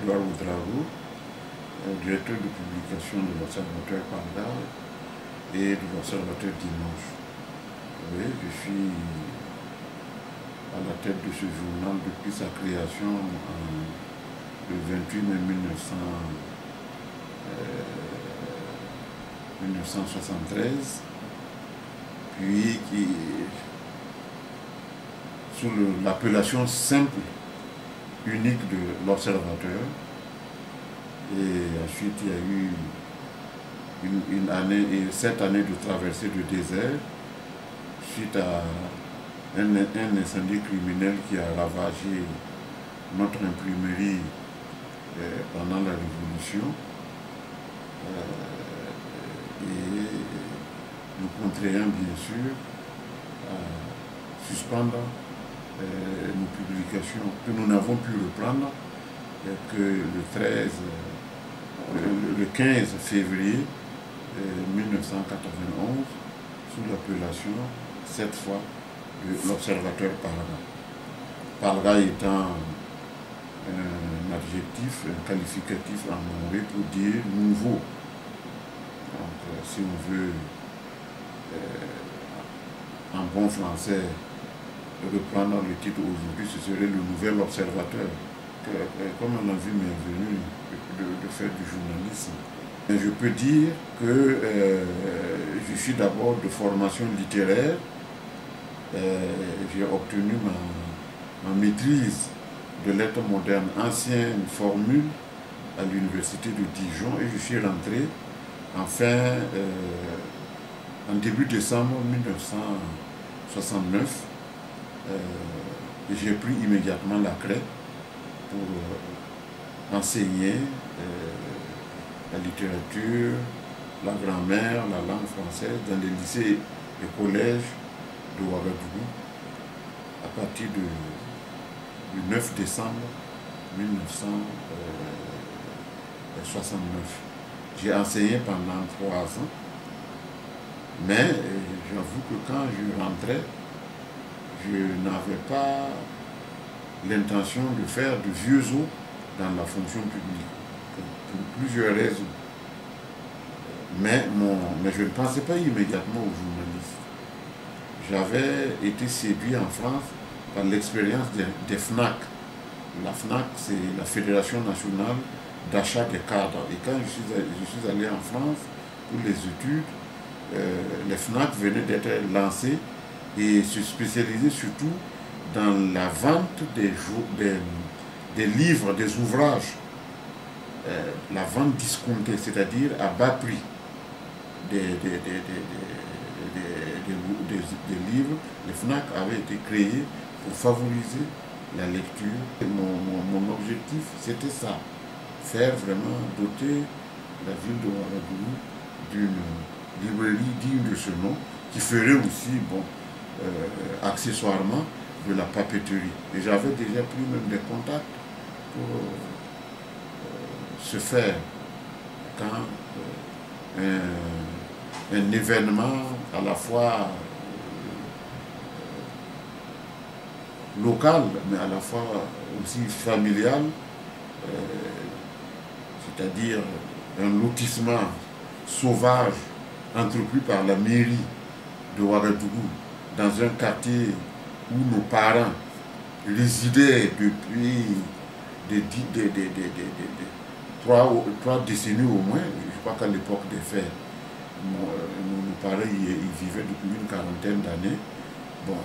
Edouard Ouedraogo, directeur de publication de l'Observateur Palga et de l'Observateur Dimanche. Oui, je suis à la tête de ce journal depuis sa création le 28 mai 1973, puis qui, sous l'appellation simple, unique de l'Observateur. Et ensuite, il y a eu une année, et 7 années de traversée de désert, suite à un incendie criminel qui a ravagé notre imprimerie pendant la Révolution. Et nous contraignons bien sûr à suspendre nos publications que nous n'avons pu reprendre que le 15 février 1991 sous l'appellation cette fois de l'Observateur Palga. Palga étant un adjectif, un qualificatif en anglais pour dire nouveau. Donc, si on veut, en bon français, reprendre le titre aujourd'hui, ce serait le Nouvel Observateur. Comme on a vu m'est venu de faire du journalisme. Et je peux dire que je suis d'abord de formation littéraire. J'ai obtenu ma maîtrise de lettres modernes, ancienne formule, à l'université de Dijon, et je suis rentré en début décembre 1969. J'ai pris immédiatement la craie pour enseigner la littérature, la grammaire, la langue française dans les lycées et collèges de Ouagadougou à partir du 9 décembre 1969. J'ai enseigné pendant 3 ans, mais j'avoue que quand je rentrais, je n'avais pas l'intention de faire de vieux os dans la fonction publique, pour plusieurs raisons. Mais je ne pensais pas immédiatement au journalisme. J'avais été séduit en France par l'expérience des FNAC. La FNAC, c'est la Fédération nationale d'achat des cadres. Et quand je suis allé en France pour les études, les FNAC venaient d'être lancés et se spécialisaient surtout dans la vente des livres, des ouvrages, la vente discontée, c'est-à-dire à bas prix des livres. Les FNAC avaient été créés pour favoriser la lecture. Et mon objectif, c'était ça, faire vraiment doter la ville de Ouagadougou d'une librairie digne de ce nom, qui ferait aussi, accessoirement, de la papeterie. Et j'avais déjà pris même des contacts pour se faire quand un événement à la fois local, mais à la fois aussi familial, c'est-à-dire un lotissement sauvage entrepris par la mairie de Ouagadougou dans un quartier où nos parents résidaient depuis trois décennies au moins. Je crois qu'à l'époque des faits, nos parents y vivaient depuis une quarantaine d'années. Bon,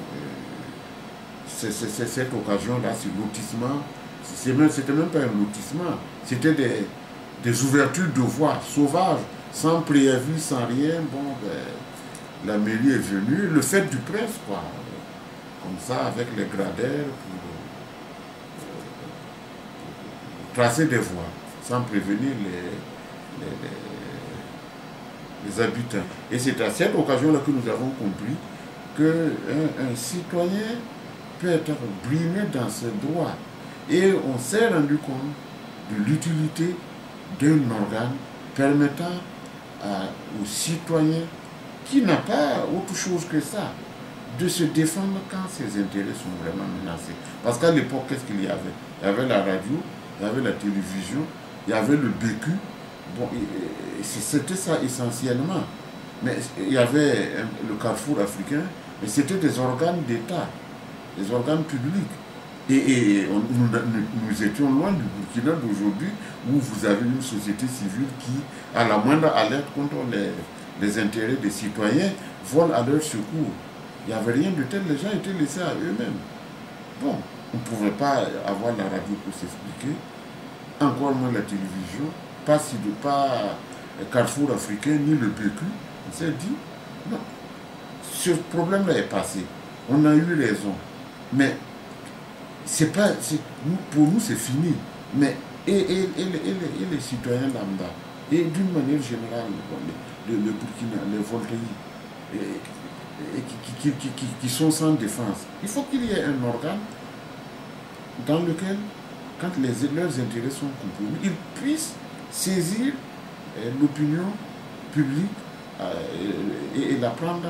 c'est cette occasion-là, ce lotissement, c'était même pas un lotissement, c'était des ouvertures de voies sauvages, sans préavis, sans rien. Bon, la mairie est venue, le fait du prince, quoi, comme ça, avec les gradins, pour tracer des voies, sans prévenir les habitants. Et c'est à cette occasion-là que nous avons compris qu'un citoyen peut être brimé dans ses droits. Et on s'est rendu compte de l'utilité d'un organe permettant aux citoyens qui n'a pas autre chose que ça, de se défendre quand ses intérêts sont vraiment menacés. Parce qu'à l'époque, qu'est-ce qu'il y avait? Il y avait la radio, il y avait la télévision, il y avait le bécu. Bon, c'était ça essentiellement. Mais il y avait le Carrefour africain, mais c'était des organes d'État, des organes publics. Nous étions loin du Burkina d'aujourd'hui, où vous avez une société civile qui, à la moindre alerte contre les intérêts des citoyens, vole à leur secours. Il n'y avait rien de tel, les gens étaient laissés à eux-mêmes. Bon, on ne pouvait pas avoir la radio pour s'expliquer, encore moins la télévision, pas Carrefour africain, ni le PQ. On s'est dit, non, ce problème-là est passé. On a eu raison. Mais c'est pas, pour nous, c'est fini. Mais les citoyens lambda, et d'une manière générale, le Burkina, les Voltaïs, qui sont sans défense, il faut qu'il y ait un organe dans lequel, quand leurs intérêts sont compromis, ils puissent saisir l'opinion publique et la prendre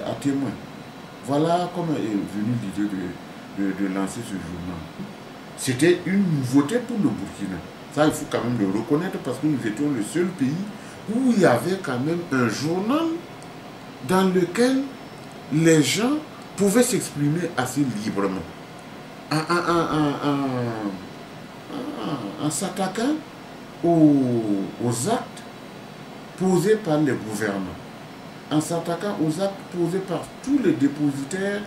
à témoin. Voilà comment est venue l'idée de lancer ce journal. C'était une nouveauté pour le Burkina. Ça, il faut quand même le reconnaître parce que nous étions le seul pays où il y avait quand même un journal dans lequel les gens pouvaient s'exprimer assez librement. En s'attaquant aux actes posés par les gouvernants, en s'attaquant aux actes posés par tous les dépositaires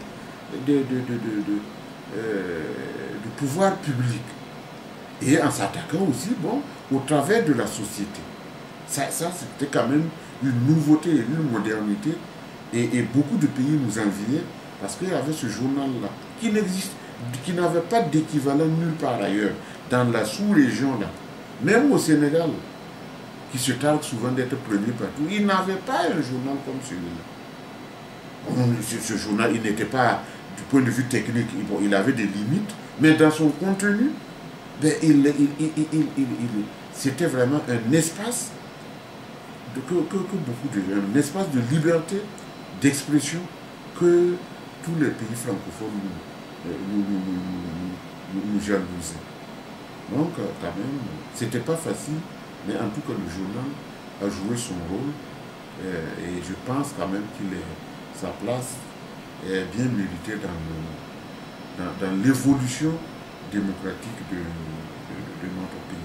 du pouvoir public, et en s'attaquant aussi, bon, au travers de la société. Ça c'était quand même une nouveauté, une modernité, et beaucoup de pays nous enviaient parce qu'il y avait ce journal-là qui n'avait pas d'équivalent nulle part ailleurs, dans la sous-région là. Même au Sénégal, qui se targue souvent d'être premier partout, il n'avait pas un journal comme celui-là. Ce journal, il n'était pas, du point de vue technique, il avait des limites, mais dans son contenu, ben, c'était vraiment un espace un espace de liberté d'expression que tous les pays francophones nous jalousaient. Donc, quand même, c'était pas facile, mais en tout cas, le journal a joué son rôle et je pense quand même sa place est bien méritée dans l'évolution démocratique de notre pays.